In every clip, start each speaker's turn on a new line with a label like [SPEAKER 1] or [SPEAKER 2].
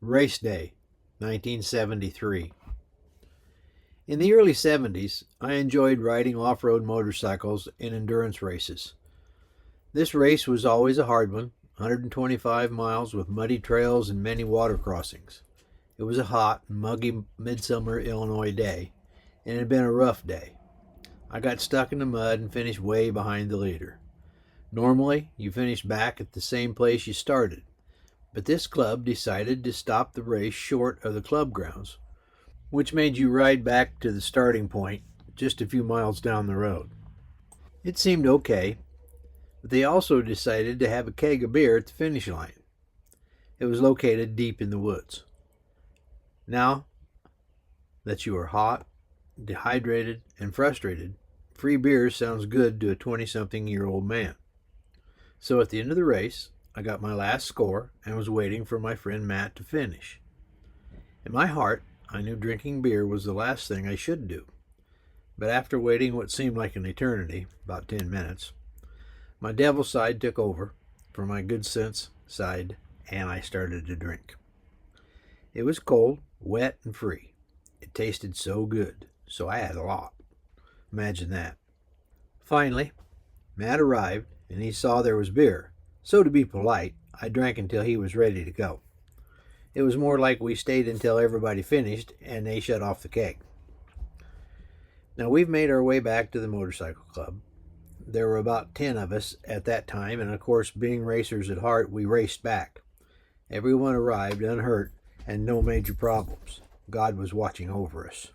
[SPEAKER 1] Race Day, 1973. In the early 70s, I enjoyed riding off-road motorcycles in endurance races. This race was always a hard one, 125 miles with muddy trails and many water crossings. It was a hot, muggy midsummer Illinois day, and it had been a rough day. I got stuck in the mud and finished way behind the leader. Normally, you finish back at the same place you started, but this club decided to stop the race short of the club grounds, which made you ride back to the starting point just a few miles down the road. It seemed okay, but they also decided to have a keg of beer at the finish line. It was located deep in the woods. Now that you are hot, dehydrated, and frustrated, free beer sounds good to a 20-something-year-old man. So at the end of the race, I got my last score and was waiting for my friend Matt to finish. In my heart, I knew drinking beer was the last thing I should do. But after waiting what seemed like an eternity, about 10 minutes, my devil side took over for my good sense side, and I started to drink. It was cold, wet, and free. It tasted so good, so I had a lot. Imagine that. Finally, Matt arrived, and he saw there was beer. So to be polite, I drank until he was ready to go. It was more like we stayed until everybody finished and they shut off the keg. Now we've made our way back to the motorcycle club. There were about 10 of us at that time, and of course, being racers at heart, we raced back. Everyone arrived unhurt and no major problems. God was watching over us.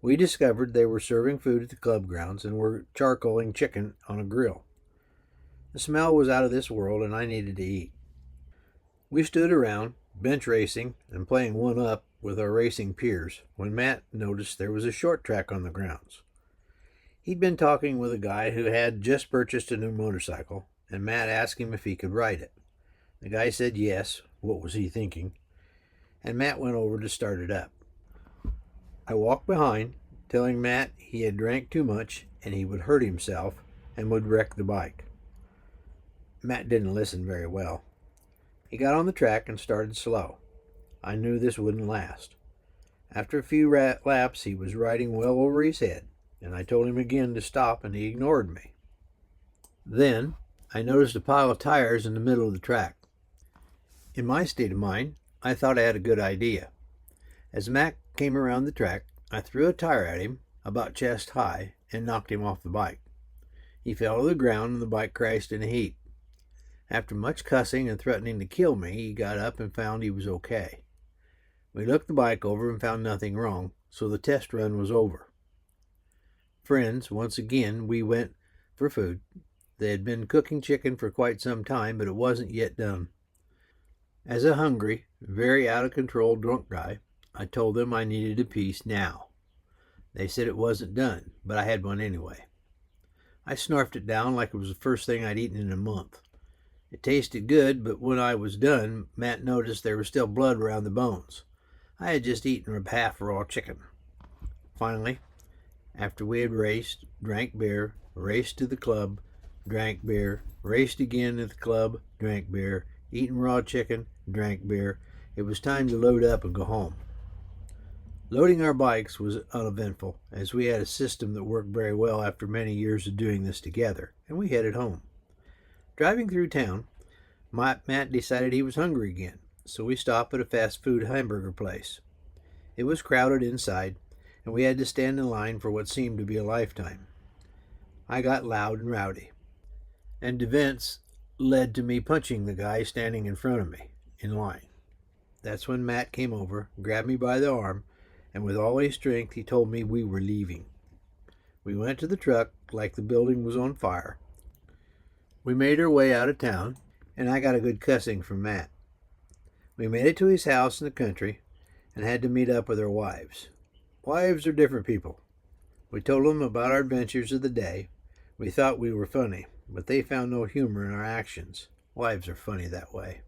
[SPEAKER 1] We discovered they were serving food at the club grounds and were charcoaling chicken on a grill. The smell was out of this world, and I needed to eat. We stood around, bench racing and playing one-up with our racing peers, when Matt noticed there was a short track on the grounds. He'd been talking with a guy who had just purchased a new motorcycle, and Matt asked him if he could ride it. The guy said yes. What was he thinking? And Matt went over to start it up. I walked behind, telling Matt he had drank too much and he would hurt himself and would wreck the bike. Matt didn't listen very well. He got on the track and started slow. I knew this wouldn't last. After a few laps, he was riding well over his head, and I told him again to stop, and he ignored me. Then I noticed a pile of tires in the middle of the track. In my state of mind, I thought I had a good idea. As Matt came around the track, I threw a tire at him about chest high and knocked him off the bike. He fell to the ground and the bike crashed in a heap. After much cussing and threatening to kill me, he got up and found he was okay. We looked the bike over and found nothing wrong, so the test run was over. Friends, once again, we went for food. They had been cooking chicken for quite some time, but it wasn't yet done. As a hungry, very out-of-control drunk guy, I told them I needed a piece now. They said it wasn't done, but I had one anyway. I snarfed it down like it was the first thing I'd eaten in a month. It tasted good, but when I was done, Matt noticed there was still blood around the bones. I had just eaten half raw chicken. Finally, after we had raced, drank beer, raced to the club, drank beer, raced again at the club, drank beer, eaten raw chicken, drank beer, it was time to load up and go home. Loading our bikes was uneventful, as we had a system that worked very well after many years of doing this together, and we headed home. Driving through town, Matt decided he was hungry again, so we stopped at a fast food hamburger place. It was crowded inside, and we had to stand in line for what seemed to be a lifetime. I got loud and rowdy, and events led to me punching the guy standing in front of me, in line. That's when Matt came over, grabbed me by the arm, and with all his strength he told me we were leaving. We went to the truck like the building was on fire. We made our way out of town, and I got a good cussing from Matt. We made it to his house in the country and had to meet up with our wives. Wives are different people. We told them about our adventures of the day. We thought we were funny, but they found no humor in our actions. Wives are funny that way.